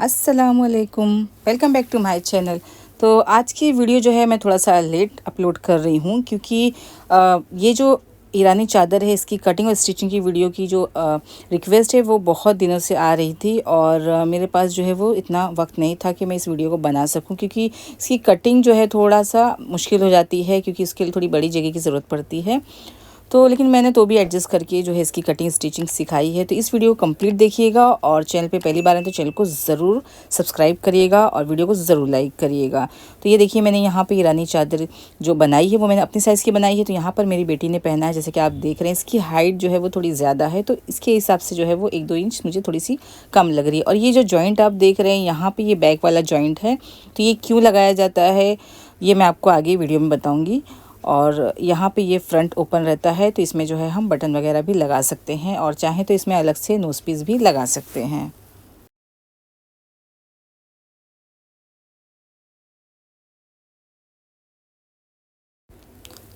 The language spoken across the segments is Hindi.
अस्सलामुअलैकुम, welcome back to my channel. तो आज की वीडियो जो है मैं थोड़ा सा लेट अपलोड कर रही हूँ क्योंकि ये जो ईरानी चादर है इसकी कटिंग और स्टिचिंग की वीडियो की जो रिक्वेस्ट है वो बहुत दिनों से आ रही थी और मेरे पास जो है वो इतना वक्त नहीं था कि मैं इस वीडियो को बना सकूं क्योंकि इसकी कटिंग जो है थोड़ा सा मुश्किल हो जाती है क्योंकि इसके लिए थोड़ी बड़ी जगह की ज़रूरत पड़ती है। तो लेकिन मैंने तो भी एडजस्ट करके जो है इसकी कटिंग स्टिचिंग सिखाई है। तो इस वीडियो को कंप्लीट देखिएगा और चैनल पे पहली बार है तो चैनल को ज़रूर सब्सक्राइब करिएगा और वीडियो को ज़रूर लाइक करिएगा। तो ये देखिए मैंने यहाँ पे ईरानी चादर जो बनाई है वो मैंने अपनी साइज़ की बनाई है। तो यहाँ पर मेरी बेटी ने पहना है, जैसे कि आप देख रहे हैं इसकी हाइट जो है वो थोड़ी ज़्यादा है तो इसके हिसाब से जो है वो 1-2 इंच मुझे थोड़ी सी कम लग रही है। और ये जो जॉइंट आप देख रहे हैं यहाँ पर ये बैक वाला जॉइंट है, तो ये क्यों लगाया जाता है ये मैं आपको आगे वीडियो में बताऊँगी। और यहाँ पे ये फ्रंट ओपन रहता है तो इसमें जो है हम बटन वगैरह भी लगा सकते हैं और चाहें तो इसमें अलग से नोज़ पीस भी लगा सकते हैं।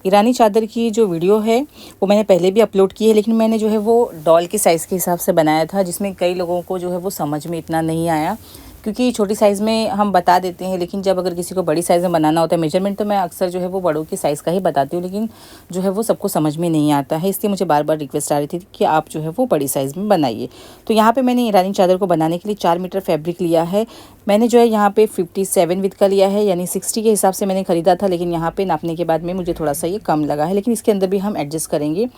ईरानी चादर की जो वीडियो है वो मैंने पहले भी अपलोड की है, लेकिन मैंने जो है वो डॉल के साइज़ के हिसाब से बनाया था, जिसमें कई लोगों को जो है वो समझ में इतना नहीं आया क्योंकि छोटी साइज़ में हम बता देते हैं, लेकिन जब अगर किसी को बड़ी साइज़ में बनाना होता है मेजरमेंट तो मैं अक्सर जो है वो बड़ों की साइज़ का ही बताती हूँ, लेकिन जो है वो सबको समझ में नहीं आता है। इसलिए मुझे बार बार रिक्वेस्ट आ रही थी कि आप जो है वो बड़ी साइज़ में बनाइए। तो यहाँ पे मैंने ईरानी चादर को बनाने के लिए 4 मीटर फैब्रिक लिया है। मैंने जो है यहाँ पे 57 विथ का लिया है, यानी 60 के हिसाब से मैंने ख़रीदा था, लेकिन यहाँ पे नापने के बाद में मुझे थोड़ा सा ये कम लगा है, लेकिन इसके अंदर भी हम एडजस्ट करेंगे।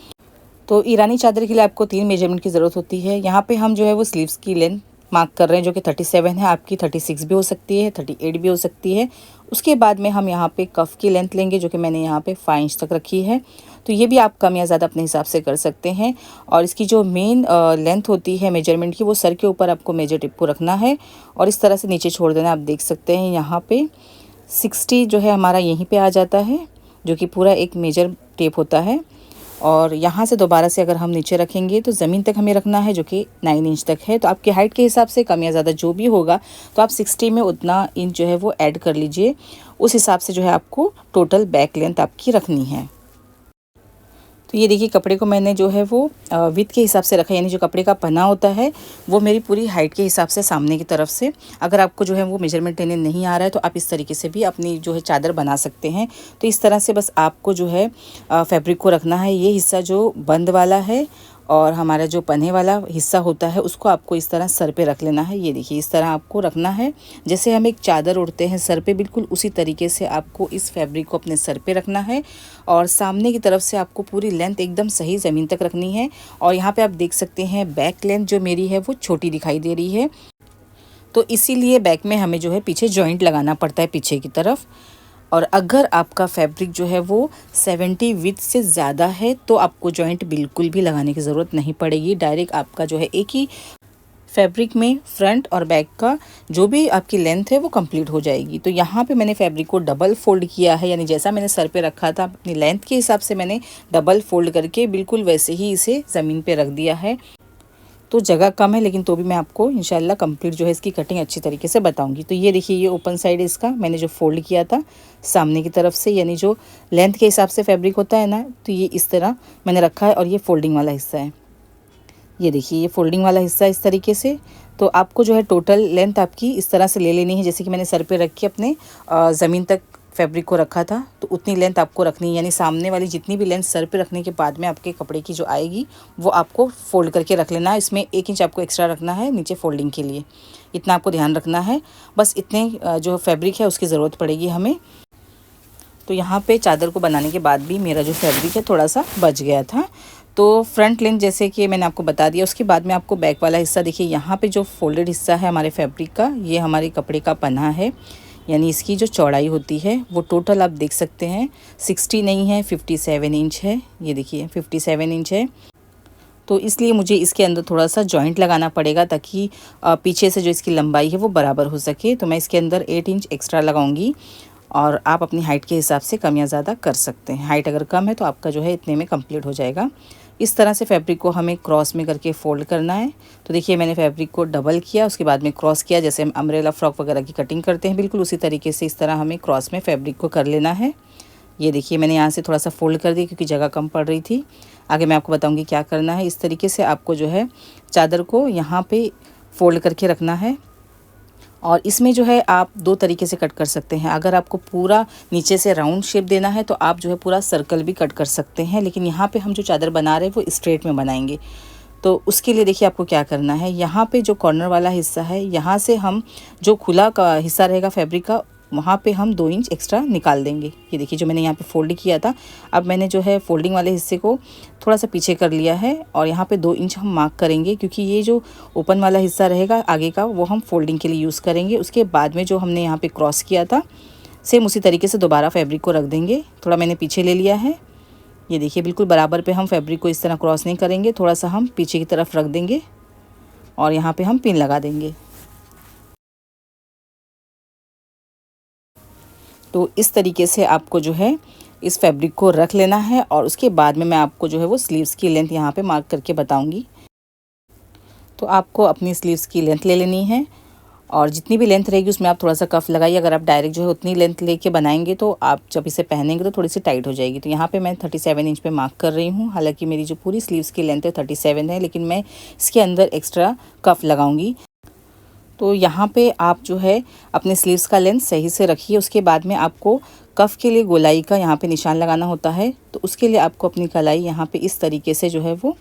तो ईरानी चादर के लिए आपको 3 मेजरमेंट की ज़रूरत होती है। यहाँ पे हम जो है वो स्लीव्स की लेंथ मार्क कर रहे हैं जो कि 37 है, आपकी 36 भी हो सकती है, 38 भी हो सकती है। उसके बाद में हम यहाँ पे कफ़ की लेंथ लेंगे जो कि मैंने यहाँ पे 5 इंच तक रखी है। तो ये भी आप कम या ज़्यादा अपने हिसाब से कर सकते हैं। और इसकी जो मेन लेंथ होती है मेजरमेंट की वो सर के ऊपर आपको मेजर टिप को रखना है और इस तरह से नीचे छोड़ देना। आप देख सकते हैं यहाँ पे 60 जो है हमारा यहीं पे आ जाता है, जो कि पूरा एक मेजर टेप होता है। और यहाँ से दोबारा से अगर हम नीचे रखेंगे तो ज़मीन तक हमें रखना है जो कि 9 इंच तक है। तो आपकी हाइट के हिसाब से कम या ज़्यादा जो भी होगा तो आप 60 में उतना इंच जो है वो ऐड कर लीजिए। उस हिसाब से जो है आपको टोटल बैक लेंथ आपकी रखनी है। तो ये देखिए कपड़े को मैंने जो है वो विड्थ के हिसाब से रखा, यानी जो कपड़े का पन्ना होता है वो मेरी पूरी हाइट के हिसाब से सामने की तरफ से। अगर आपको जो है वो मेजरमेंट लेने नहीं आ रहा है तो आप इस तरीके से भी अपनी जो है चादर बना सकते हैं। तो इस तरह से बस आपको जो है फैब्रिक को रखना है। ये हिस्सा जो बंद वाला है और हमारा जो पन्ने वाला हिस्सा होता है उसको आपको इस तरह सर पे रख लेना है। ये देखिए इस तरह आपको रखना है, जैसे हम एक चादर ओढ़ते हैं सर पे, बिल्कुल उसी तरीके से आपको इस फैब्रिक को अपने सर पे रखना है। और सामने की तरफ से आपको पूरी लेंथ एकदम सही ज़मीन तक रखनी है। और यहाँ पे आप देख सकते हैं बैक लेंथ जो मेरी है वो छोटी दिखाई दे रही है, तो इसीलिए बैक में हमें जो है पीछे जॉइंट लगाना पड़ता है पीछे की तरफ। और अगर आपका फैब्रिक जो है वो 70 विड्थ से ज़्यादा है तो आपको जॉइंट बिल्कुल भी लगाने की ज़रूरत नहीं पड़ेगी। डायरेक्ट आपका जो है एक ही फैब्रिक में फ्रंट और बैक का जो भी आपकी लेंथ है वो कंप्लीट हो जाएगी। तो यहाँ पे मैंने फैब्रिक को डबल फोल्ड किया है, यानी जैसा मैंने सर पे रखा था अपनी लेंथ के हिसाब से मैंने डबल फोल्ड करके बिल्कुल वैसे ही इसे ज़मीन पे रख दिया है। तो जगह कम है लेकिन तो भी मैं आपको इंशाल्लाह कंप्लीट जो है इसकी कटिंग अच्छी तरीके से बताऊंगी। तो ये देखिए ये ओपन साइड इसका मैंने जो फोल्ड किया था सामने की तरफ से, यानी जो लेंथ के हिसाब से फैब्रिक होता है ना, तो ये इस तरह मैंने रखा है। और ये फोल्डिंग वाला हिस्सा है, ये देखिए ये फोल्डिंग वाला हिस्सा इस तरीके से। तो आपको जो है टोटल लेंथ आपकी इस तरह से ले लेनी है, जैसे कि मैंने सर पे रख के अपने ज़मीन तक फैब्रिक को रखा था तो उतनी लेंथ आपको रखनी है। यानी सामने वाली जितनी भी लेंथ सर पे रखने के बाद में आपके कपड़े की जो आएगी वो आपको फोल्ड करके रख लेना है। इसमें 1 इंच आपको एक्स्ट्रा रखना है नीचे फोल्डिंग के लिए, इतना आपको ध्यान रखना है। बस इतने जो फैब्रिक है उसकी ज़रूरत पड़ेगी हमें। तो यहाँ पे चादर को बनाने के बाद भी मेरा जो फैब्रिक है थोड़ा सा बच गया था। तो फ्रंट लेंथ जैसे कि मैंने आपको बता दिया, उसके बाद में आपको बैक वाला हिस्सा देखिए, यहाँ पे जो फोल्डेड हिस्सा है हमारे फैब्रिक का ये हमारे कपड़े का पन्ना है, यानी इसकी जो चौड़ाई होती है वो टोटल आप देख सकते हैं 60 नहीं है 57 इंच है। ये देखिए 57 इंच है। तो इसलिए मुझे इसके अंदर थोड़ा सा जॉइंट लगाना पड़ेगा ताकि पीछे से जो इसकी लंबाई है वो बराबर हो सके। तो मैं इसके अंदर 8 इंच एक्स्ट्रा लगाऊंगी और आप अपनी हाइट के हिसाब से कम या ज़्यादा कर सकते हैं। हाइट अगर कम है तो आपका जो है इतने में कंप्लीट हो जाएगा। इस तरह से फैब्रिक को हमें क्रॉस में करके फ़ोल्ड करना है। तो देखिए मैंने फैब्रिक को डबल किया, उसके बाद में क्रॉस किया, जैसे हम अम्ब्रेला फ्रॉक वगैरह की कटिंग करते हैं बिल्कुल उसी तरीके से इस तरह हमें क्रॉस में फैब्रिक को कर लेना है। ये देखिए मैंने यहाँ से थोड़ा सा फ़ोल्ड कर दिया क्योंकि जगह कम पड़ रही थी। आगे मैं आपको बताऊँगी क्या करना है। इस तरीके से आपको जो है चादर को यहाँ पर फ़ोल्ड करके रखना है। और इसमें जो है आप दो तरीके से कट कर सकते हैं। अगर आपको पूरा नीचे से राउंड शेप देना है तो आप जो है पूरा सर्कल भी कट कर सकते हैं, लेकिन यहाँ पे हम जो चादर बना रहे हैं वो स्ट्रेट में बनाएंगे। तो उसके लिए देखिए आपको क्या करना है, यहाँ पे जो कॉर्नर वाला हिस्सा है, यहाँ से हम जो खुला का हिस्सा रहेगा फैब्रिक का, वहाँ पे हम 2 इंच एक्स्ट्रा निकाल देंगे। ये देखिए जो मैंने यहाँ पे फोल्ड किया था, अब मैंने जो है फोल्डिंग वाले हिस्से को थोड़ा सा पीछे कर लिया है और यहाँ पे 2 इंच हम मार्क करेंगे, क्योंकि ये जो ओपन वाला हिस्सा रहेगा आगे का वो हम फोल्डिंग के लिए यूज़ करेंगे। उसके बाद में जो हमने यहाँ पे क्रॉस किया था, सेम उसी तरीके से दोबारा फैब्रिक को रख देंगे। थोड़ा मैंने पीछे ले लिया है, ये देखिए बिल्कुल बराबर पे हम फैब्रिक को इस तरह क्रॉस नहीं करेंगे, थोड़ा सा हम पीछे की तरफ रख देंगे और यहाँ पे हम पिन लगा देंगे। तो इस तरीके से आपको जो है इस फैब्रिक को रख लेना है और उसके बाद में मैं आपको जो है वो स्लीव्स की लेंथ यहाँ पे मार्क करके बताऊँगी। तो आपको अपनी स्लीव्स की लेंथ ले लेनी है और जितनी भी लेंथ रहेगी उसमें आप थोड़ा सा कफ लगाइए। अगर आप डायरेक्ट जो है उतनी लेंथ लेके बनाएंगे तो आप जब इसे पहनेंगे तो थोड़ी सी टाइट हो जाएगी। तो यहाँ पे मैं 37 इंच पे मार्क कर रही हूँ। हालांकि मेरी जो पूरी स्लीव्स की लेंथ है 37 है, लेकिन मैं इसके अंदर एक्स्ट्रा कफ लगाऊंगी। तो यहाँ पे आप जो है अपने स्लीव्स का लेंथ सही से रखिए। उसके बाद में आपको कफ़ के लिए गोलाई का यहाँ पे निशान लगाना होता है। तो उसके लिए आपको अपनी कलाई यहाँ पे इस तरीके से जो है वो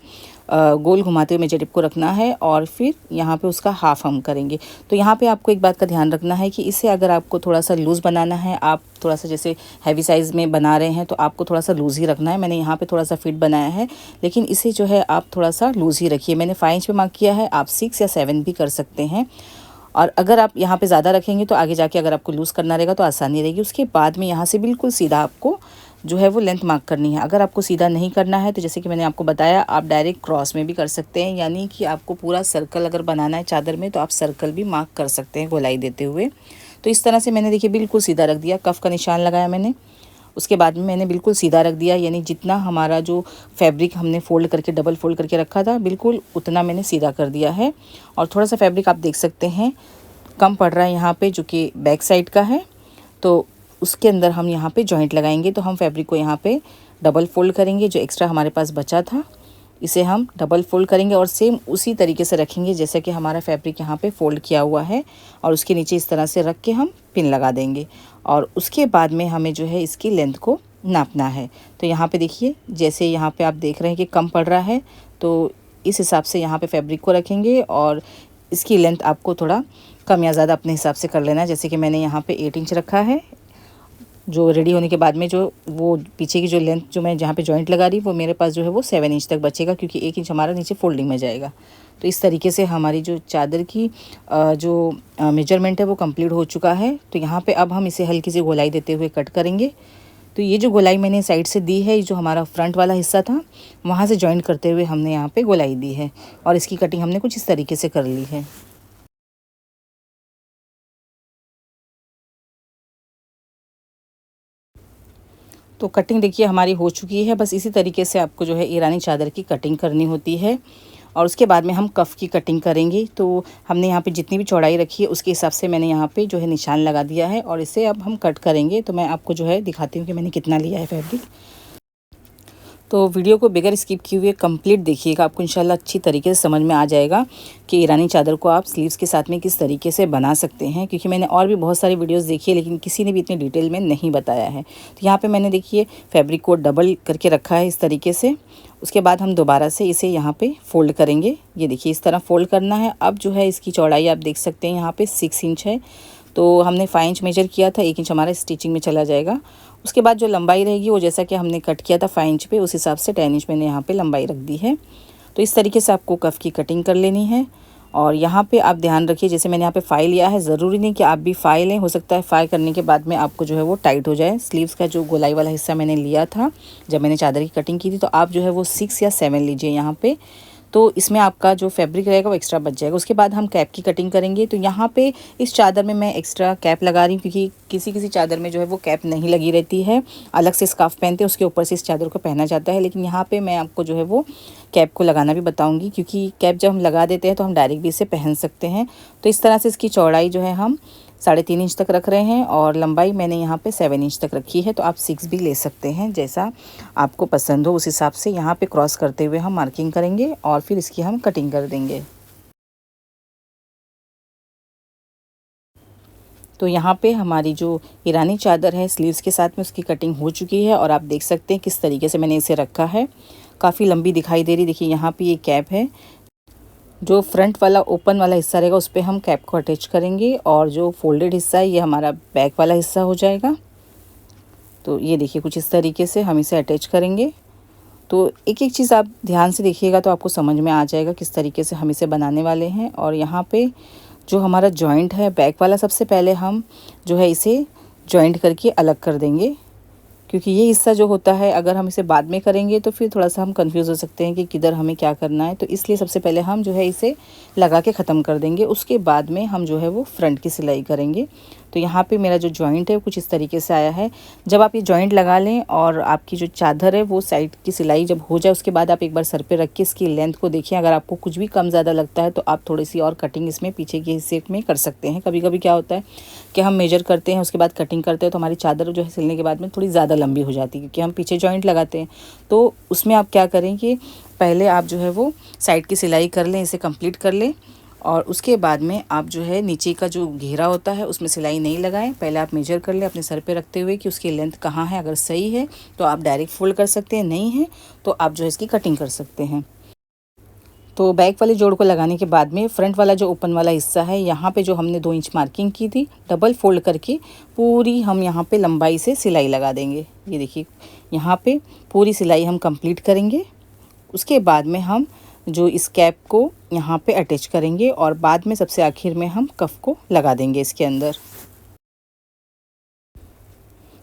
गोल घुमाते हुए मेजर टिप को रखना है और फिर यहाँ पे उसका हाफ हम करेंगे। तो यहाँ पे आपको एक बात का ध्यान रखना है कि इसे अगर आपको थोड़ा सा लूज़ बनाना है, आप थोड़ा सा जैसे हैवी साइज़ में बना रहे हैं तो आपको थोड़ा सा लूज़ ही रखना है। मैंने यहाँ पे थोड़ा सा फिट बनाया है, लेकिन इसे जो है आप थोड़ा सा लूज़ ही रखिए। मैंने 5 इंच पे मार्क किया है, आप 6 या 7 भी कर सकते हैं। और अगर आप यहाँ पे ज़्यादा रखेंगे तो आगे जाके अगर आपको लूज़ करना रहेगा तो आसानी रहेगी। उसके बाद में यहाँ से बिल्कुल सीधा आपको जो है वो लेंथ मार्क करनी है। अगर आपको सीधा नहीं करना है तो जैसे कि मैंने आपको बताया, आप डायरेक्ट क्रॉस में भी कर सकते हैं, यानी कि आपको पूरा सर्कल अगर बनाना है चादर में तो आप सर्कल भी मार्क कर सकते हैं गोलाई देते हुए। तो इस तरह से मैंने देखिए बिल्कुल सीधा रख दिया, कफ का निशान लगाया मैंने। उसके बाद में मैंने बिल्कुल सीधा रख दिया, यानी जितना हमारा जो फैब्रिक हमने फ़ोल्ड करके डबल फोल्ड करके रखा था बिल्कुल उतना मैंने सीधा कर दिया है। और थोड़ा सा फैब्रिक आप देख सकते हैं कम पड़ रहा है यहाँ पे, जो कि बैक साइड का है। तो उसके अंदर हम यहाँ पे जॉइंट लगाएंगे। तो हम फैब्रिक को यहाँ पे डबल फोल्ड करेंगे, जो एक्स्ट्रा हमारे पास बचा था इसे हम डबल फोल्ड करेंगे और सेम उसी तरीके से रखेंगे जैसे कि हमारा फैब्रिक यहाँ पे फोल्ड किया हुआ है। और उसके नीचे इस तरह से रख के हम पिन लगा देंगे और उसके बाद में हमें जो है इसकी लेंथ को नापना है। तो यहाँ पे देखिए, जैसे यहाँ पे आप देख रहे हैं कि कम पड़ रहा है, तो इस हिसाब से यहाँ पे फैब्रिक को रखेंगे और इसकी लेंथ आपको थोड़ा कम या ज़्यादा अपने हिसाब से कर लेना है। जैसे कि मैंने यहाँ पे 8 इंच रखा है। जो रेडी होने के बाद में जो वो पीछे की जो लेंथ जो मैं जहाँ पे जॉइंट लगा रही वो मेरे पास जो है वो 7 इंच तक बचेगा, क्योंकि 1 इंच हमारा नीचे फोल्डिंग में जाएगा। तो इस तरीके से हमारी जो चादर की जो मेजरमेंट है वो कंप्लीट हो चुका है। तो यहाँ पे अब हम इसे हल्की सी गोलाई देते हुए कट करेंगे। तो ये जो गोलाई मैंने साइड से दी है, जो हमारा फ्रंट वाला हिस्सा था वहाँ से जॉइंट करते हुए हमने यहाँ पे गोलाई दी है और इसकी कटिंग हमने कुछ इस तरीके से कर ली है। तो कटिंग देखिए हमारी हो चुकी है। बस इसी तरीके से आपको जो है ईरानी चादर की कटिंग करनी होती है और उसके बाद में हम कफ़ की कटिंग करेंगे। तो हमने यहाँ पे जितनी भी चौड़ाई रखी है उसके हिसाब से मैंने यहाँ पे जो है निशान लगा दिया है और इसे अब हम कट करेंगे। तो मैं आपको जो है दिखाती हूँ कि मैंने कितना लिया है फैब्रिक। तो वीडियो को बगैर स्किप किए हुए कंप्लीट देखिएगा, आपको इंशाल्लाह अच्छी तरीके से समझ में आ जाएगा कि ईरानी चादर को आप स्लीव्स के साथ में किस तरीके से बना सकते हैं। क्योंकि मैंने और भी बहुत सारी वीडियोस देखी है लेकिन किसी ने भी इतनी डिटेल में नहीं बताया है। तो यहाँ पे मैंने देखिए फैब्रिक को डबल करके रखा है इस तरीके से। उसके बाद हम दोबारा से इसे यहाँ पे फोल्ड करेंगे। ये देखिए इस तरह फोल्ड करना है। अब जो है इसकी चौड़ाई आप देख सकते हैं यहाँ पे 6 इंच है। तो हमने 5 इंच मेजर किया था, 1 इंच हमारा स्टिचिंग में चला जाएगा। उसके बाद जो लंबाई रहेगी वो जैसा कि हमने कट किया था 5 इंच पे, उस हिसाब से 10 इंच मैंने यहाँ पे लंबाई रख दी है। तो इस तरीके से आपको कफ़ की कटिंग कर लेनी है। और यहाँ पे आप ध्यान रखिए, जैसे मैंने यहाँ पे फाई लिया है, ज़रूरी नहीं कि आप भी फाई लें। हो सकता है फाई करने के बाद में आपको जो है वो टाइट हो जाए। स्लीव्स का जो गोलाई वाला हिस्सा मैंने लिया था जब मैंने चादर की कटिंग की थी, तो आप जो है वो 6 या 7 लीजिए यहाँ पे। तो इसमें आपका जो फैब्रिक रहेगा वो एक्स्ट्रा बच जाएगा। उसके बाद हम कैप की कटिंग करेंगे। तो यहाँ पे इस चादर में मैं एक्स्ट्रा कैप लगा रही हूँ, क्योंकि किसी किसी चादर में जो है वो कैप नहीं लगी रहती है, अलग से स्कार्फ पहनते हैं उसके ऊपर से इस चादर को पहना जाता है। लेकिन यहाँ पे मैं आपको जो है वो कैप को लगाना भी बताऊँगी, क्योंकि कैप जब हम लगा देते हैं तो हम डायरेक्ट भी इसे पहन सकते हैं। तो इस तरह से इसकी चौड़ाई जो है हम 3.5 इंच तक रख रहे हैं और लंबाई मैंने यहाँ पे 7 इंच तक रखी है। तो आप 6 भी ले सकते हैं, जैसा आपको पसंद हो उस हिसाब से। यहाँ पे क्रॉस करते हुए हम मार्किंग करेंगे और फिर इसकी हम कटिंग कर देंगे। तो यहाँ पे हमारी जो ईरानी चादर है स्लीव्स के साथ में उसकी कटिंग हो चुकी है और आप देख सकते हैं किस तरीके से मैंने इसे रखा है। काफ़ी लंबी दिखाई दे रही। देखिए यहाँ पे ये कैप है, जो फ्रंट वाला ओपन वाला हिस्सा रहेगा उस पर हम कैप को अटैच करेंगे और जो फोल्डेड हिस्सा है ये हमारा बैक वाला हिस्सा हो जाएगा। तो ये देखिए कुछ इस तरीके से हम इसे अटैच करेंगे। तो एक एक चीज़ आप ध्यान से देखिएगा तो आपको समझ में आ जाएगा किस तरीके से हम इसे बनाने वाले हैं। और यहाँ पे जो हमारा जॉइंट है बैक वाला, सबसे पहले हम जो है इसे जॉइंट करके अलग कर देंगे, क्योंकि ये हिस्सा जो होता है अगर हम इसे बाद में करेंगे तो फिर थोड़ा सा हम कंफ्यूज हो सकते हैं कि किधर हमें क्या करना है। तो इसलिए सबसे पहले हम जो है इसे लगा के ख़त्म कर देंगे, उसके बाद में हम जो है वो फ्रंट की सिलाई करेंगे। तो यहाँ पे मेरा जो जॉइंट है कुछ इस तरीके से आया है। जब आप ये जॉइंट लगा लें और आपकी जो चादर है वो साइड की सिलाई जब हो जाए उसके बाद आप एक बार सर पे रख के इसकी लेंथ को देखिए। अगर आपको कुछ भी कम ज़्यादा लगता है तो आप थोड़ी सी और कटिंग इसमें पीछे के हिस्से में कर सकते हैं। कभी कभी क्या होता है कि हम मेजर करते हैं उसके बाद कटिंग करते हैं तो हमारी चादर जो है सिलने के बाद में थोड़ी ज़्यादा लंबी हो जाती है, क्योंकि हम पीछे जॉइंट लगाते हैं। तो उसमें आप क्या करें कि पहले आप जो है वो साइड की सिलाई कर लें, इसे कंप्लीट कर लें और उसके बाद में आप जो है नीचे का जो घेरा होता है उसमें सिलाई नहीं लगाएं। पहले आप मेजर कर लें अपने सर पे रखते हुए कि उसकी लेंथ कहाँ है। अगर सही है तो आप डायरेक्ट फोल्ड कर सकते हैं, नहीं है तो आप जो है इसकी कटिंग कर सकते हैं। तो बैक वाले जोड़ को लगाने के बाद में फ्रंट वाला जो ओपन वाला हिस्सा है यहाँ पे जो हमने 2 इंच मार्किंग की थी, डबल फोल्ड करके पूरी हम यहाँ पे लंबाई से सिलाई लगा देंगे। ये देखिए यहाँ पे पूरी सिलाई हम कंप्लीट करेंगे। उसके बाद में हम जो इस कैप को यहाँ पे अटैच करेंगे और बाद में सबसे आखिर में हम कफ को लगा देंगे इसके अंदर।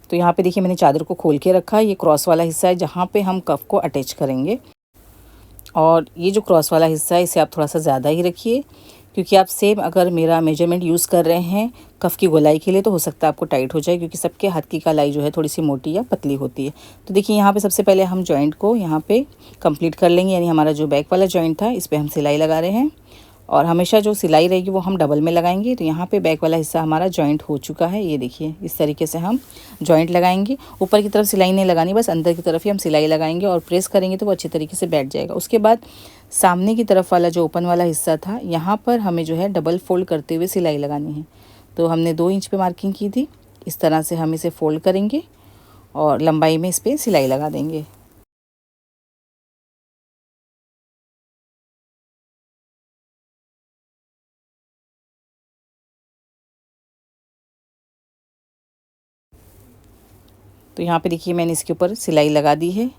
तो यहाँ पे देखिए मैंने चादर को खोल के रखा है। ये क्रॉस वाला हिस्सा है जहाँ पे हम कफ को अटैच करेंगे और ये जो क्रॉस वाला हिस्सा है इसे आप थोड़ा सा ज़्यादा ही रखिए, क्योंकि आप सेम अगर मेरा मेजरमेंट यूज़ कर रहे हैं कफ़ की गोलाई के लिए तो हो सकता है आपको टाइट हो जाए, क्योंकि सबके हाथ की कलाई जो है थोड़ी सी मोटी या पतली होती है। तो देखिए यहाँ पे सबसे पहले हम जॉइंट को यहाँ पे कंप्लीट कर लेंगे, यानी हमारा जो बैक वाला जॉइंट था इस पर हम सिलाई लगा रहे हैं और हमेशा जो सिलाई रहेगी वो हम डबल में लगाएंगे। तो यहाँ पे बैक वाला हिस्सा हमारा जॉइंट हो चुका है। ये देखिए इस तरीके से हम जॉइंट लगाएंगे। ऊपर की तरफ सिलाई नहीं लगानी, बस अंदर की तरफ ही हम सिलाई लगाएंगे और प्रेस करेंगे तो वो अच्छे तरीके से बैठ जाएगा। उसके बाद सामने की तरफ वाला जो ओपन वाला हिस्सा था यहाँ पर हमें जो है डबल फोल्ड करते हुए सिलाई लगानी है। तो हमने 2 इंच पे मार्किंग की थी, इस तरह से हम इसे फोल्ड करेंगे और लंबाई में इस पर सिलाई लगा देंगे। तो यहाँ पे देखिए मैंने इसके ऊपर सिलाई लगा दी है।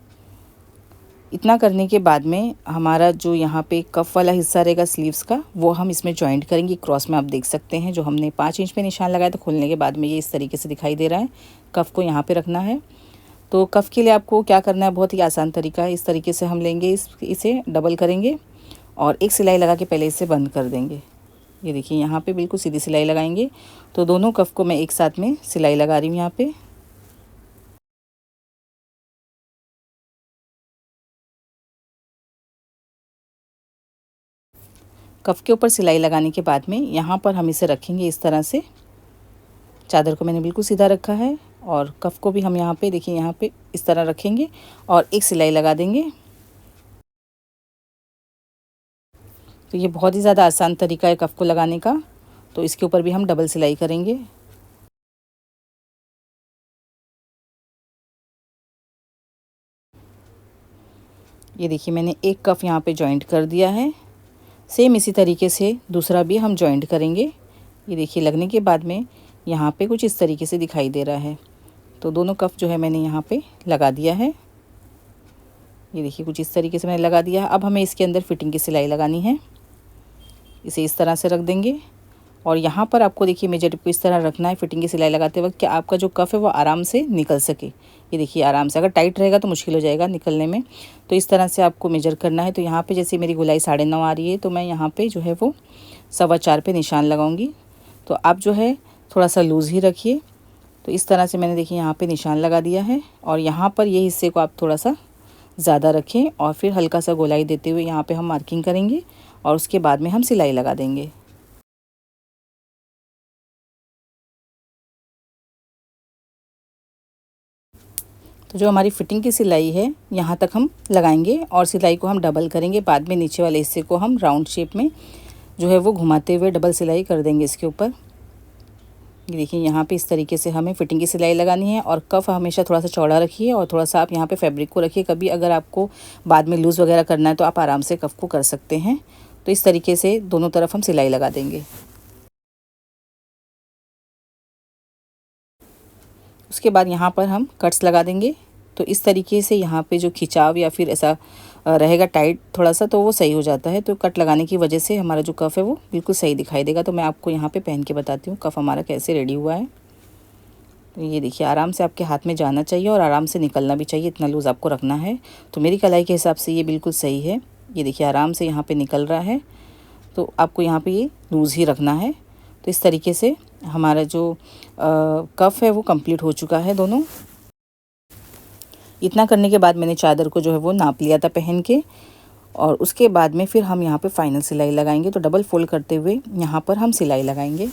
इतना करने के बाद में हमारा जो यहाँ पे कफ वाला हिस्सा रहेगा स्लीव्स का वो हम इसमें जॉइंट करेंगे। क्रॉस में आप देख सकते हैं जो हमने 5 इंच पे निशान लगाया था, खोलने के बाद में ये इस तरीके से दिखाई दे रहा है। कफ को यहाँ पे रखना है। तो कफ के लिए आपको क्या करना है, बहुत ही आसान तरीका है। इस तरीके से हम लेंगे, इसे डबल करेंगे और एक सिलाई लगा के पहले इसे बंद कर देंगे। ये देखिए यहाँ पे बिल्कुल सीधी सिलाई लगाएंगे। तो दोनों कफ को मैं एक साथ में सिलाई लगा रही हूँ यहाँ पे। कफ के ऊपर सिलाई लगाने के बाद में यहाँ पर हम इसे रखेंगे इस तरह से। चादर को मैंने बिल्कुल सीधा रखा है और कफ को भी हम यहाँ पे देखिए यहाँ पे इस तरह रखेंगे और एक सिलाई लगा देंगे। तो ये बहुत ही ज़्यादा आसान तरीका है कफ को लगाने का। तो इसके ऊपर भी हम डबल सिलाई करेंगे। ये देखिए मैंने एक कफ यहाँ पे जॉइंट कर दिया है। सेम इसी तरीके से दूसरा भी हम जॉइंट करेंगे। ये देखिए लगने के बाद में यहाँ पे कुछ इस तरीके से दिखाई दे रहा है। तो दोनों कफ जो है मैंने यहाँ पे लगा दिया है। ये देखिए कुछ इस तरीके से मैंने लगा दिया है। अब हमें इसके अंदर फिटिंग की सिलाई लगानी है। इसे इस तरह से रख देंगे और यहाँ पर आपको देखिए मेजर टिप को इस तरह रखना है फिटिंग की सिलाई लगाते वक्त कि आपका जो कफ है वो आराम से निकल सके। ये देखिए आराम से, अगर टाइट रहेगा तो मुश्किल हो जाएगा निकलने में। तो इस तरह से आपको मेजर करना है। तो यहाँ पे जैसे मेरी गोलाई 9.5 आ रही है तो मैं यहाँ पे जो है वो 4.25 पे निशान लगाऊंगी। तो आप जो है थोड़ा सा लूज़ ही रखिए। तो इस तरह से मैंने देखिए यहाँ पे निशान लगा दिया है और यहाँ पर ये हिस्से को आप थोड़ा सा ज़्यादा रखें और फिर हल्का सा गोलाई देते हुए यहाँ पे हम मार्किंग करेंगे और उसके बाद में हम सिलाई लगा देंगे। तो जो हमारी फिटिंग की सिलाई है यहाँ तक हम लगाएंगे और सिलाई को हम डबल करेंगे। बाद में नीचे वाले हिस्से को हम राउंड शेप में जो है वो घुमाते हुए डबल सिलाई कर देंगे इसके ऊपर। ये देखिए यहाँ पे इस तरीके से हमें फिटिंग की सिलाई लगानी है और कफ हमेशा थोड़ा सा चौड़ा रखिए और थोड़ा सा आप यहाँ पे फैब्रिक को रखिए। कभी अगर आपको बाद में लूज़ वगैरह करना है तो आप आराम से कफ को कर सकते हैं। तो इस तरीके से दोनों तरफ हम सिलाई लगा देंगे। उसके बाद यहाँ पर हम कट्स लगा देंगे। तो इस तरीके से यहाँ पे जो खिंचाव या फिर ऐसा रहेगा टाइट थोड़ा सा, तो वो सही हो जाता है। तो कट लगाने की वजह से हमारा जो कफ़ है वो बिल्कुल सही दिखाई देगा। तो मैं आपको यहाँ पे पहन के बताती हूँ कफ़ हमारा कैसे रेडी हुआ है। तो ये देखिए आराम से आपके हाथ में जाना चाहिए और आराम से निकलना भी चाहिए, इतना लूज़ आपको रखना है। तो मेरी कलाई के हिसाब से ये बिल्कुल सही है। ये देखिए आराम से यहाँ पे निकल रहा है, तो आपको यहाँ पे ये लूज़ ही रखना है। तो इस तरीके से हमारा जो कफ़ है वो कंप्लीट हो चुका है दोनों। इतना करने के बाद मैंने चादर को जो है वो नाप लिया था पहन के, और उसके बाद में फिर हम यहाँ पे फाइनल सिलाई लगाएंगे। तो डबल फोल्ड करते हुए यहाँ पर हम सिलाई लगाएंगे।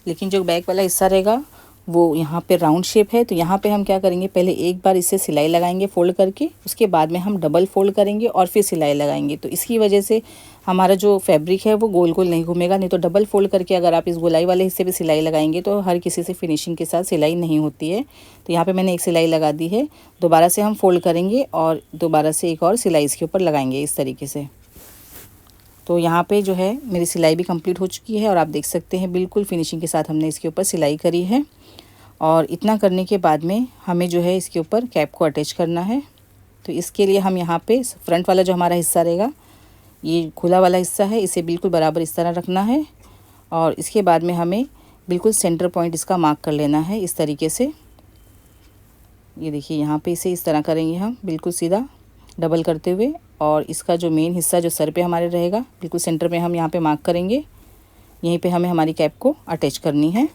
लेकिन जो बैक वाला हिस्सा रहेगा वो यहाँ पे राउंड शेप है, तो यहाँ पे हम क्या करेंगे, पहले एक बार इसे सिलाई लगाएंगे फोल्ड करके, उसके बाद में हम डबल फोल्ड करेंगे और फिर सिलाई लगाएंगे। तो इसकी वजह से हमारा जो फैब्रिक है वो गोल गोल नहीं घूमेगा। नहीं तो डबल फोल्ड करके अगर आप इस गोलाई वाले हिस्से पे सिलाई लगाएंगे तो हर किसी से फिनिशिंग के साथ सिलाई नहीं होती है। तो यहाँ पर मैंने एक सिलाई लगा दी है, दोबारा से हम फोल्ड करेंगे और दोबारा से एक और सिलाई इसके ऊपर लगाएंगे इस तरीके से। तो यहाँ पे जो है मेरी सिलाई भी कंप्लीट हो चुकी है और आप देख सकते हैं बिल्कुल फिनिशिंग के साथ हमने इसके ऊपर सिलाई करी है। और इतना करने के बाद में हमें जो है इसके ऊपर कैप को अटैच करना है। तो इसके लिए हम यहाँ पे फ्रंट वाला जो हमारा हिस्सा रहेगा, ये खुला वाला हिस्सा है, इसे बिल्कुल बराबर इस तरह रखना है और इसके बाद में हमें बिल्कुल सेंटर पॉइंट इसका मार्क कर लेना है इस तरीके से। ये देखिए यहाँ पे इसे इस तरह करेंगे हम बिल्कुल सीधा डबल करते हुए, और इसका जो मेन हिस्सा जो सर पे हमारे रहेगा बिल्कुल सेंटर में हम यहाँ पे मार्क करेंगे। यहीं पे हमें हमारी कैप को अटैच करनी है।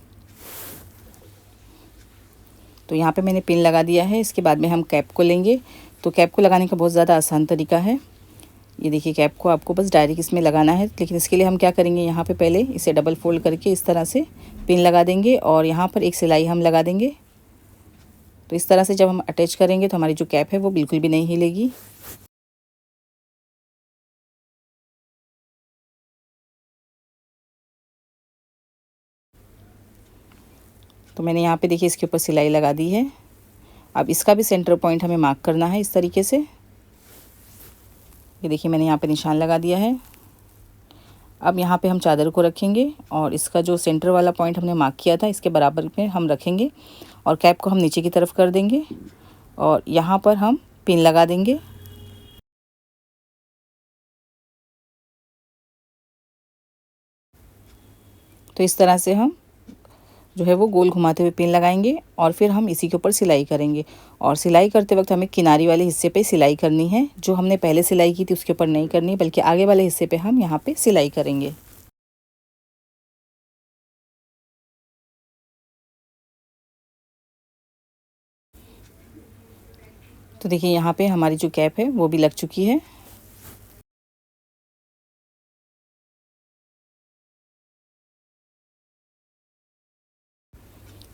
तो यहाँ पे मैंने पिन लगा दिया है। इसके बाद में हम कैप को लेंगे। तो कैप को लगाने का बहुत ज़्यादा आसान तरीका है। ये देखिए कैप को आपको बस डायरेक्ट इसमें लगाना है, लेकिन इसके लिए हम क्या करेंगे, यहाँ पे पहले इसे डबल फोल्ड करके इस तरह से पिन लगा देंगे और यहाँ पर एक सिलाई हम लगा देंगे। तो इस तरह से जब हम अटैच करेंगे तो हमारी जो कैप है वो बिल्कुल भी नहीं हिलेगी। तो मैंने यहाँ पे देखिए इसके ऊपर सिलाई लगा दी है। अब इसका भी सेंटर पॉइंट हमें मार्क करना है इस तरीके से। ये देखिए मैंने यहाँ पे निशान लगा दिया है। अब यहाँ पे हम चादर को रखेंगे और इसका जो सेंटर वाला पॉइंट हमने मार्क किया था इसके बराबर में हम रखेंगे और कैप को हम नीचे की तरफ कर देंगे और यहाँ पर हम पिन लगा देंगे। तो इस तरह से हम जो है वो गोल घुमाते हुए पिन लगाएंगे और फिर हम इसी के ऊपर सिलाई करेंगे। और सिलाई करते वक्त हमें किनारी वाले हिस्से पे सिलाई करनी है, जो हमने पहले सिलाई की थी उसके ऊपर नहीं करनी, बल्कि आगे वाले हिस्से पे हम यहाँ पे सिलाई करेंगे। तो देखिए यहाँ पे हमारी जो कैप है वो भी लग चुकी है।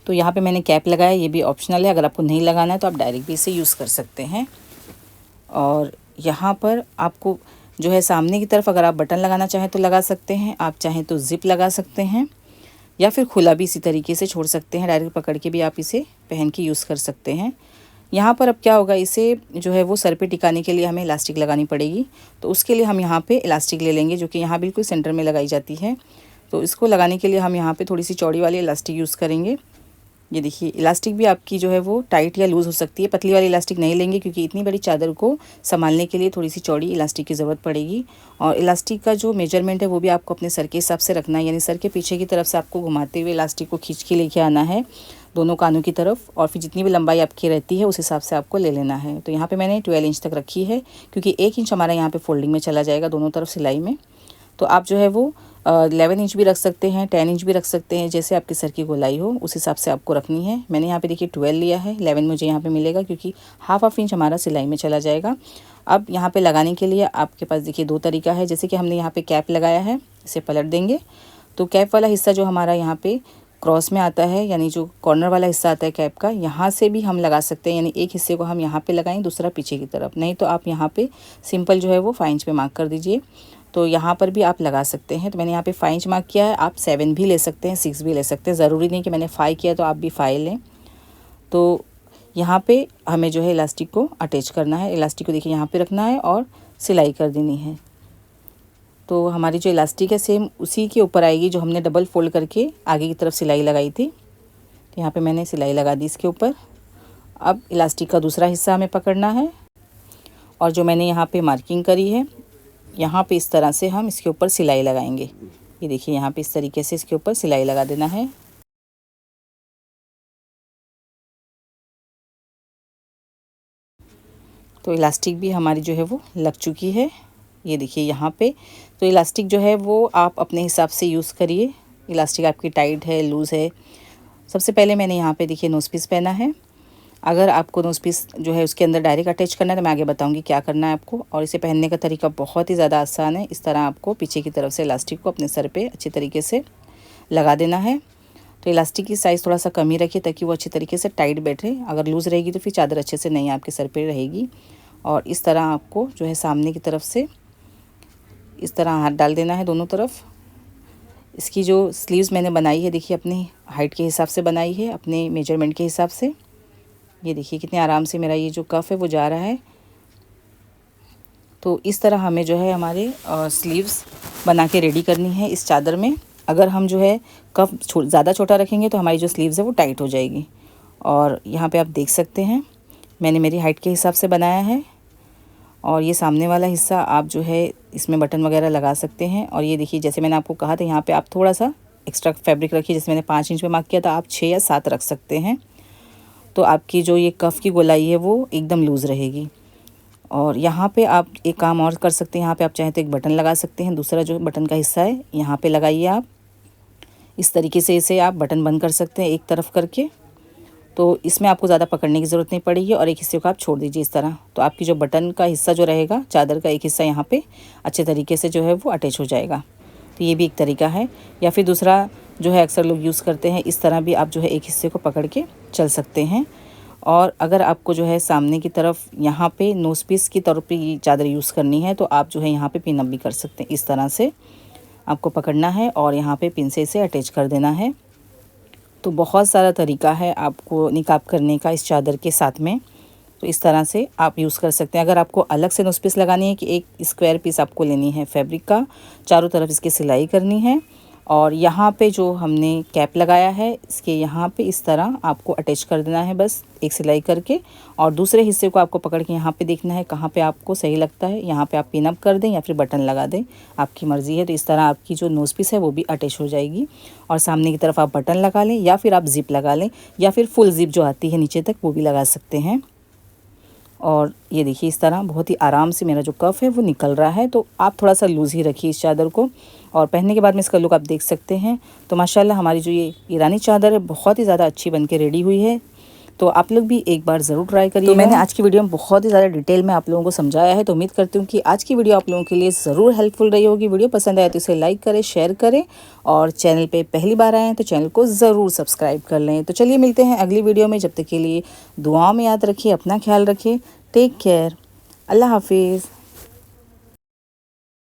तो यहाँ पे मैंने कैप लगाया, ये भी ऑप्शनल है, अगर आपको नहीं लगाना है तो आप डायरेक्ट भी इसे यूज़ कर सकते हैं। और यहाँ पर आपको जो है सामने की तरफ अगर आप बटन लगाना चाहें तो लगा सकते हैं, आप चाहें तो ज़िप लगा सकते हैं या फिर खुला भी इसी तरीके से छोड़ सकते हैं। डायरेक्ट पकड़ के भी आप इसे पहन के यूज़ कर सकते हैं। यहाँ पर अब क्या होगा, इसे जो है वो सर पे टिकाने के लिए हमें इलास्टिक लगानी पड़ेगी। तो उसके लिए हम यहाँ पे इलास्टिक ले लेंगे, जो कि यहाँ बिल्कुल सेंटर में लगाई जाती है। तो इसको लगाने के लिए हम यहाँ पे थोड़ी सी चौड़ी वाली इलास्टिक यूज़ करेंगे। ये देखिए इलास्टिक भी आपकी जो है वो टाइट या लूज़ हो सकती है, पतली वाली इलास्टिक नहीं लेंगे क्योंकि इतनी बड़ी चादर को संभालने के लिए थोड़ी सी चौड़ी इलास्टिक की ज़रूरत पड़ेगी। और इलास्टिक का जो मेजरमेंट है वो भी आपको अपने सर के हिसाब से रखना है, यानी सर के पीछे की तरफ से आपको घुमाते हुए इलास्टिक को खींच के लेके आना है दोनों कानों की तरफ, और फिर जितनी भी लंबाई आपकी रहती है उस हिसाब से आपको ले लेना है। तो यहाँ पे मैंने 12 इंच तक रखी है, क्योंकि 1 इंच हमारा यहाँ पे फोल्डिंग में चला जाएगा दोनों तरफ सिलाई में। तो आप जो है वो 11 इंच भी रख सकते हैं, 10 इंच भी रख सकते हैं, जैसे आपके सर की गोलाई हो उस हिसाब से आपको रखनी है। मैंने यहाँ पे देखिए 12 लिया है, 11 मुझे यहाँ पे मिलेगा क्योंकि हाफ इंच हमारा सिलाई में चला जाएगा। अब यहाँ पे लगाने के लिए आपके पास देखिए 2 तरीका है। जैसे कि हमने यहाँ पे कैप लगाया है, इसे पलट देंगे तो कैप वाला हिस्सा जो हमारा यहाँ पे क्रॉस में आता है, यानी जो कॉर्नर वाला हिस्सा आता है कैप का, यहाँ से भी हम लगा सकते हैं। यानी एक हिस्से को हम यहाँ पे लगाएं, दूसरा पीछे की तरफ, नहीं तो आप यहाँ पे सिंपल जो है वो 5 इंच पे मार्क कर दीजिए। तो यहाँ पर भी आप लगा सकते हैं। तो मैंने यहाँ पे 5 इंच मार्क किया है, आप 7 भी ले सकते हैं, 6 भी ले सकते हैं, ज़रूरी नहीं कि मैंने 5 किया तो आप भी 5 लें। तो यहाँ पे हमें जो है इलास्टिक को अटैच करना है। इलास्टिक को देखिए यहाँ पे रखना है और सिलाई कर देनी है। तो हमारी जो इलास्टिक है सेम उसी के ऊपर आएगी जो हमने डबल फोल्ड करके आगे की तरफ सिलाई लगाई थी। तो यहाँ पे मैंने सिलाई लगा दी इसके ऊपर। अब इलास्टिक का दूसरा हिस्सा हमें पकड़ना है और जो मैंने यहाँ पे मार्किंग करी है यहाँ पे इस तरह से हम इसके ऊपर सिलाई लगाएंगे। ये देखिए यहाँ पे इस तरीके से इसके ऊपर सिलाई लगा देना है। तो इलास्टिक भी हमारी जो है वो लग चुकी है। ये देखिए यहाँ पे। तो इलास्टिक जो है वो आप अपने हिसाब से यूज़ करिए। इलास्टिक आपकी टाइट है, लूज़ है। सबसे पहले मैंने यहाँ पे देखिए नोज़ पीस पहना है। अगर आपको नोज़ पीस जो है उसके अंदर डायरेक्ट अटैच करना है तो मैं आगे बताऊँगी क्या करना है आपको। और इसे पहनने का तरीका बहुत ही ज़्यादा आसान है। इस तरह आपको पीछे की तरफ से इलास्टिक को अपने सर पर अच्छी तरीके से लगा देना है। तो इलास्टिक की साइज़ थोड़ा सा कम ही रखिए ताकि वो अच्छी तरीके से टाइट बैठे। अगर लूज़ रहेगी तो फिर चादर अच्छे से नहीं आपके सर पे रहेगी। और इस तरह आपको जो है सामने की तरफ से इस तरह हाथ डाल देना है दोनों तरफ। इसकी जो स्लीव्स मैंने बनाई है देखिए अपनी हाइट के हिसाब से बनाई है, अपने मेजरमेंट के हिसाब से। ये देखिए कितने आराम से मेरा ये जो कफ है वो जा रहा है। तो इस तरह हमें जो है हमारे स्लीव्स बना के रेडी करनी है इस चादर में। अगर हम जो है कफ ज़्यादा छोटा रखेंगे तो हमारी जो स्लीव्स है वो टाइट हो जाएगी। और यहाँ पे आप देख सकते हैं मैंने मेरी हाइट के हिसाब से बनाया है। और ये सामने वाला हिस्सा आप जो है इसमें बटन वगैरह लगा सकते हैं। और ये देखिए जैसे मैंने आपको कहा था यहाँ पे आप थोड़ा सा एक्स्ट्रा फैब्रिक रखिए। जैसे मैंने 5 इंच पे मार्क किया था, आप 6 या 7 रख सकते हैं। तो आपकी जो ये कफ़ की गोलाई है वो एकदम लूज़ रहेगी। और यहाँ पे आप एक काम और कर सकते हैं। यहाँ पे आप चाहें तो एक बटन लगा सकते हैं। दूसरा जो बटन का हिस्सा है यहाँ पे लगाइए आप। इस तरीके से इसे आप बटन बंद कर सकते हैं एक तरफ करके। तो इसमें आपको ज़्यादा पकड़ने की ज़रूरत नहीं पड़ेगी और एक हिस्से को आप छोड़ दीजिए इस तरह। तो आपकी जो बटन का हिस्सा जो रहेगा चादर का एक हिस्सा यहाँ पे अच्छे तरीके से जो है वो अटैच हो जाएगा। तो ये भी एक तरीका है। या फिर दूसरा जो है अक्सर लोग यूज़ करते हैं, इस तरह भी आप जो है एक हिस्से को पकड़ के चल सकते हैं। और अगर आपको जो है सामने की तरफ यहाँ पे नोज़ पीस की तरफ पे चादर यूज़ करनी है तो आप जो है यहाँ पे पिन अप भी कर सकते हैं। इस तरह से आपको पकड़ना है और यहाँ पे पिन से इसे अटैच कर देना है। तो बहुत सारा तरीका है आपको निकाब करने का इस चादर के साथ में। तो इस तरह से आप यूज़ कर सकते हैं। अगर आपको अलग से नोज़ पीस लगानी है कि एक स्क्वायर पीस आपको लेनी है फैब्रिक का, चारों तरफ इसकी सिलाई करनी है और यहाँ पे जो हमने कैप लगाया है इसके यहाँ पे इस तरह आपको अटैच कर देना है बस एक सिलाई करके। और दूसरे हिस्से को आपको पकड़ के यहाँ पे देखना है कहाँ पे आपको सही लगता है। यहाँ पे आप पिन अप कर दें या फिर बटन लगा दें, आपकी मर्ज़ी है। तो इस तरह आपकी जो नोज़ पीस है वो भी अटैच हो जाएगी। और सामने की तरफ आप बटन लगा लें या फिर आप ज़िप लगा लें या फिर फुल ज़िप जो आती है नीचे तक वो भी लगा सकते हैं। और ये देखिए इस तरह बहुत ही आराम से मेरा जो कफ़ है वो निकल रहा है। तो आप थोड़ा सा लूज़ ही रखिए इस चादर को। और पहनने के बाद में इसका लुक आप देख सकते हैं। तो माशाल्लाह हमारी जो ये ईरानी चादर है बहुत ही ज़्यादा अच्छी बन के रेडी हुई है। तो आप लोग भी एक बार ज़रूर ट्राई करिए। तो मैंने आज की वीडियो में बहुत ही ज़्यादा डिटेल में आप लोगों को समझाया है। तो उम्मीद करती हूँ कि आज की वीडियो आप लोगों के लिए ज़रूर हेल्पफुल रही होगी। वीडियो पसंद आए तो इसे लाइक करें, शेयर करें और चैनल पे पहली बार आए हैं तो चैनल को ज़रूर सब्सक्राइब कर लें। तो चलिए मिलते हैं अगली वीडियो में। जब तक के लिए दुआओं में याद रखिए, अपना ख्याल रखिए। Take care. अल्लाह हाफिज़।